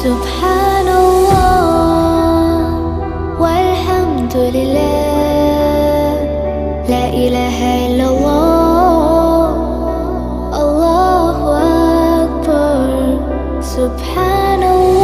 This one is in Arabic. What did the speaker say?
سبحان الله والحمد لله، لا إله إلا الله، الله أكبر. سبحان الله